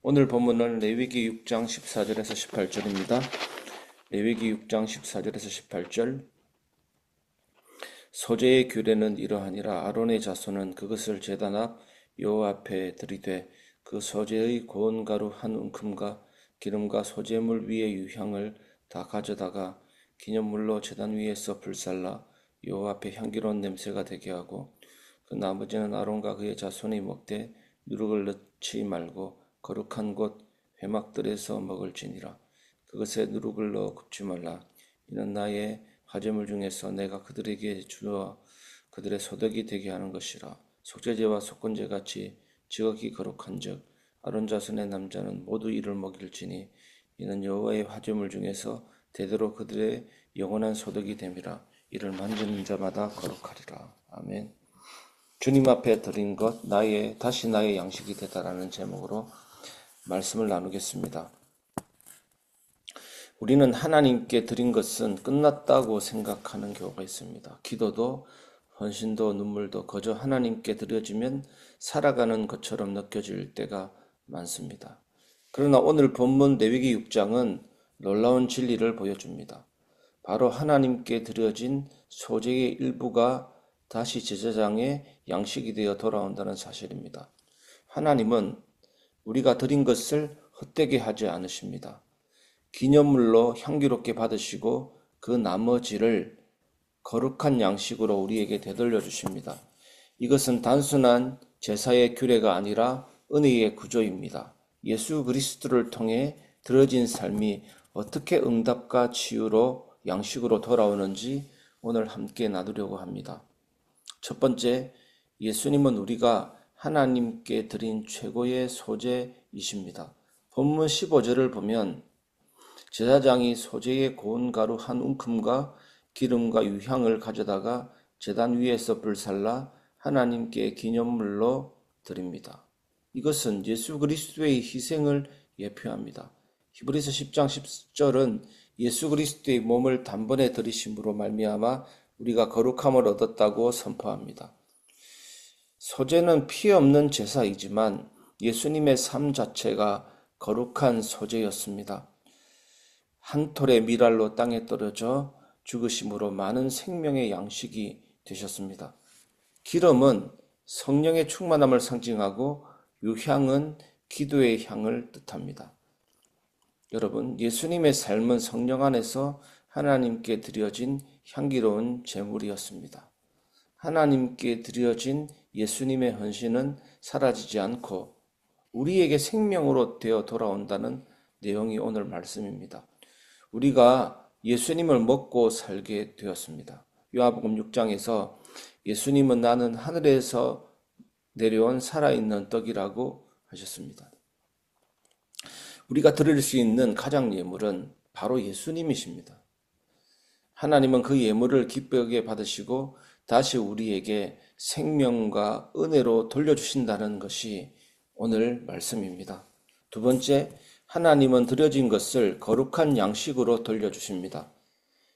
오늘 본문은 레위기 6장 14절에서 18절입니다. 레위기 6장 14절에서 18절. 소재의 규례는 이러하니라. 아론의 자손은 그것을 제단 앞 여호와 앞에 들이되 그 소재의 고운 가루 한 움큼과 기름과 소재물 위에 유향을 다 가져다가 기념물로 제단 위에서 불살라 여호와 앞에 향기로운 냄새가 되게 하고, 그 나머지는 아론과 그의 자손이 먹되 누룩을 넣지 말고 거룩한 곳 회막들에서 먹을지니라. 그것에 누룩을 넣어 굽지 말라. 이는 나의 화제물 중에서 내가 그들에게 주어 그들의 소득이 되게 하는 것이라. 속죄제와 속건제 같이 지극히 거룩한즉 아론 자손의 남자는 모두 이를 먹일지니 이는 여호와의 화제물 중에서 대대로 그들의 영원한 소득이 됨이라. 이를 만지는 자마다 거룩하리라. 아멘. 주님 앞에 드린 것 다시 나의 양식이 되다라는 제목으로 말씀을 나누겠습니다. 우리는 하나님께 드린 것은 끝났다고 생각하는 경우가 있습니다. 기도도 헌신도 눈물도 거저 하나님께 드려지면 살아가는 것처럼 느껴질 때가 많습니다. 그러나 오늘 본문 레위기 6장은 놀라운 진리를 보여줍니다. 바로 하나님께 드려진 소재의 일부가 다시 제사장의 양식이 되어 돌아온다는 사실입니다. 하나님은 우리가 드린 것을 헛되게 하지 않으십니다. 기념물로 향기롭게 받으시고 그 나머지를 거룩한 양식으로 우리에게 되돌려 주십니다. 이것은 단순한 제사의 규례가 아니라 은혜의 구조입니다. 예수 그리스도를 통해 드려진 삶이 어떻게 응답과 치유로 양식으로 돌아오는지 오늘 함께 나누려고 합니다. 첫 번째, 예수님은 우리가 하나님께 드린 최고의 소재이십니다. 본문 15절을 보면 제사장이 소재의 고운 가루 한 움큼과 기름과 유향을 가져다가 제단 위에서 불살라 하나님께 기념물로 드립니다. 이것은 예수 그리스도의 희생을 예표합니다. 히브리서 10장 10절은 예수 그리스도의 몸을 단번에 들이심으로 말미암아 우리가 거룩함을 얻었다고 선포합니다. 소재는 피 없는 제사이지만 예수님의 삶 자체가 거룩한 소재였습니다. 한 톨의 밀알로 땅에 떨어져 죽으심으로 많은 생명의 양식이 되셨습니다. 기름은 성령의 충만함을 상징하고 유향은 기도의 향을 뜻합니다. 여러분, 예수님의 삶은 성령 안에서 하나님께 드려진 향기로운 제물이었습니다. 하나님께 드려진 예수님의 헌신은 사라지지 않고 우리에게 생명으로 되어 돌아온다는 내용이 오늘 말씀입니다. 우리가 예수님을 먹고 살게 되었습니다. 요한복음 6장에서 예수님은 나는 하늘에서 내려온 살아있는 떡이라고 하셨습니다. 우리가 드릴 수 있는 가장 예물은 바로 예수님이십니다. 하나님은 그 예물을 기쁘게 받으시고 다시 우리에게 생명과 은혜로 돌려주신다는 것이 오늘 말씀입니다. 두 번째, 하나님은 드려진 것을 거룩한 양식으로 돌려주십니다.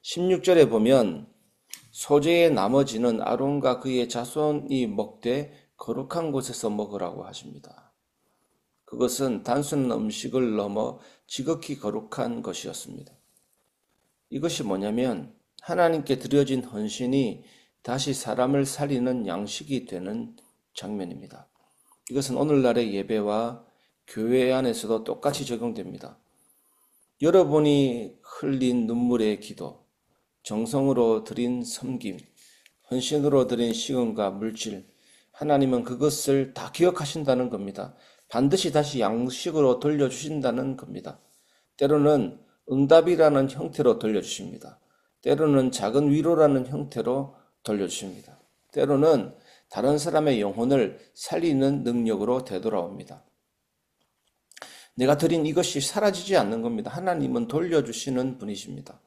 16절에 보면 소재의 나머지는 아론과 그의 자손이 먹되 거룩한 곳에서 먹으라고 하십니다. 그것은 단순한 음식을 넘어 지극히 거룩한 것이었습니다. 이것이 뭐냐면 하나님께 드려진 헌신이 다시 사람을 살리는 양식이 되는 장면입니다. 이것은 오늘날의 예배와 교회 안에서도 똑같이 적용됩니다. 여러분이 흘린 눈물의 기도, 정성으로 드린 섬김, 헌신으로 드린 시간과 물질, 하나님은 그것을 다 기억하신다는 겁니다. 반드시 다시 양식으로 돌려주신다는 겁니다. 때로는 응답이라는 형태로 돌려주십니다. 때로는 작은 위로라는 형태로 돌려주십니다. 때로는 다른 사람의 영혼을 살리는 능력으로 되돌아옵니다. 내가 드린 이것이 사라지지 않는 겁니다. 하나님은 돌려주시는 분이십니다.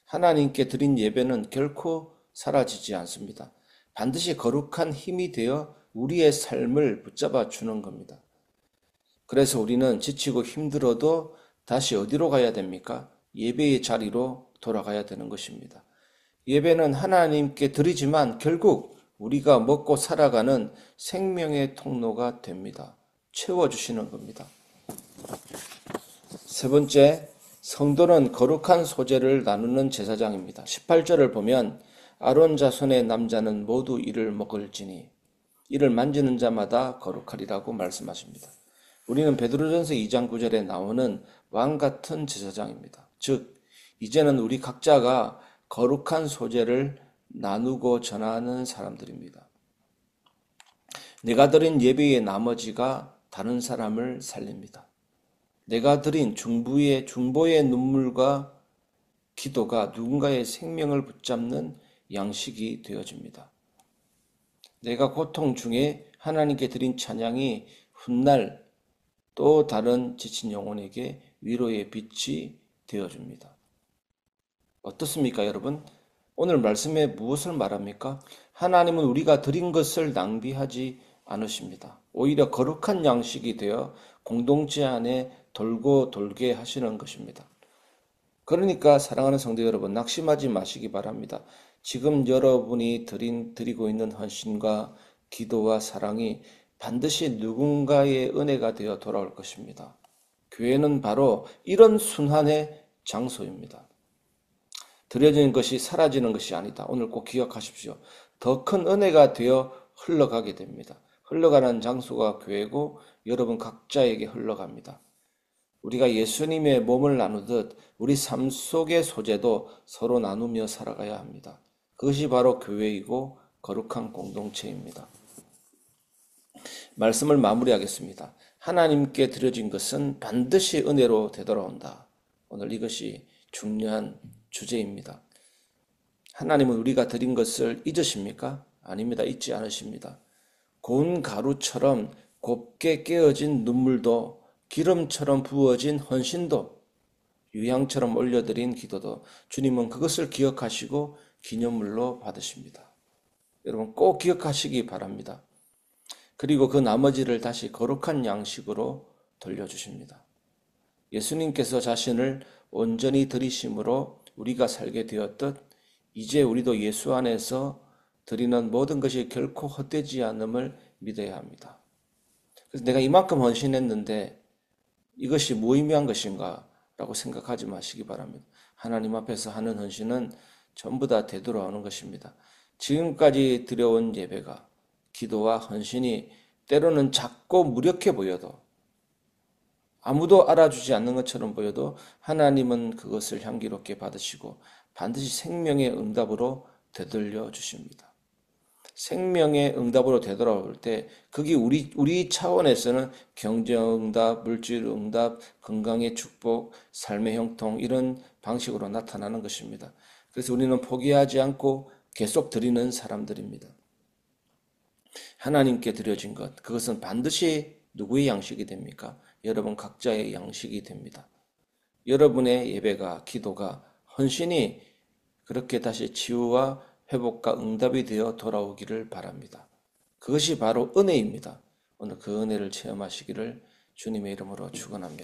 하나님께 드린 예배는 결코 사라지지 않습니다. 반드시 거룩한 힘이 되어 우리의 삶을 붙잡아 주는 겁니다. 그래서 우리는 지치고 힘들어도 다시 어디로 가야 됩니까? 예배의 자리로 돌아가야 되는 것입니다. 예배는 하나님께 드리지만 결국 우리가 먹고 살아가는 생명의 통로가 됩니다. 채워주시는 겁니다. 세 번째, 성도는 거룩한 소재를 나누는 제사장입니다. 18절을 보면 아론 자손의 남자는 모두 이를 먹을지니 이를 만지는 자마다 거룩하리라고 말씀하십니다. 우리는 베드로전서 2장 9절에 나오는 왕 같은 제사장입니다. 즉 이제는 우리 각자가 거룩한 소재를 나누고 전하는 사람들입니다. 내가 드린 예배의 나머지가 다른 사람을 살립니다. 내가 드린 중보의 눈물과 기도가 누군가의 생명을 붙잡는 양식이 되어집니다. 내가 고통 중에 하나님께 드린 찬양이 훗날 또 다른 지친 영혼에게 위로의 빛이 되어줍니다. 어떻습니까, 여러분? 오늘 말씀에 무엇을 말합니까? 하나님은 우리가 드린 것을 낭비하지 않으십니다. 오히려 거룩한 양식이 되어 공동체 안에 돌고 돌게 하시는 것입니다. 그러니까 사랑하는 성도 여러분, 낙심하지 마시기 바랍니다. 지금 여러분이 드리고 있는 헌신과 기도와 사랑이 반드시 누군가의 은혜가 되어 돌아올 것입니다. 교회는 바로 이런 순환의 장소입니다. 드려지는 것이 사라지는 것이 아니다. 오늘 꼭 기억하십시오. 더 큰 은혜가 되어 흘러가게 됩니다. 흘러가는 장소가 교회고 여러분 각자에게 흘러갑니다. 우리가 예수님의 몸을 나누듯 우리 삶 속의 소재도 서로 나누며 살아가야 합니다. 그것이 바로 교회이고 거룩한 공동체입니다. 말씀을 마무리하겠습니다. 하나님께 드려진 것은 반드시 은혜로 되돌아온다. 오늘 이것이 중요한 주제입니다. 하나님은 우리가 드린 것을 잊으십니까? 아닙니다. 잊지 않으십니다. 고운 가루처럼 곱게 깨어진 눈물도 기름처럼 부어진 헌신도 유향처럼 올려드린 기도도 주님은 그것을 기억하시고 기념물로 받으십니다. 여러분 꼭 기억하시기 바랍니다. 그리고 그 나머지를 다시 거룩한 양식으로 돌려주십니다. 예수님께서 자신을 온전히 드리심으로 우리가 살게 되었듯 이제 우리도 예수 안에서 드리는 모든 것이 결코 헛되지 않음을 믿어야 합니다. 그래서 내가 이만큼 헌신했는데 이것이 무의미한 것인가 라고 생각하지 마시기 바랍니다. 하나님 앞에서 하는 헌신은 전부 다 되돌아오는 것입니다. 지금까지 드려온 예배가 기도와 헌신이 때로는 작고 무력해 보여도 아무도 알아주지 않는 것처럼 보여도 하나님은 그것을 향기롭게 받으시고 반드시 생명의 응답으로 되돌려 주십니다. 생명의 응답으로 되돌아올 때 그게 우리 차원에서는 경제응답, 물질응답, 건강의 축복, 삶의 형통 이런 방식으로 나타나는 것입니다. 그래서 우리는 포기하지 않고 계속 드리는 사람들입니다. 하나님께 드려진 것, 그것은 반드시 누구의 양식이 됩니까? 여러분 각자의 양식이 됩니다. 여러분의 예배가, 기도가, 헌신이 그렇게 다시 치유와 회복과 응답이 되어 돌아오기를 바랍니다. 그것이 바로 은혜입니다. 오늘 그 은혜를 체험하시기를 주님의 이름으로 축원합니다.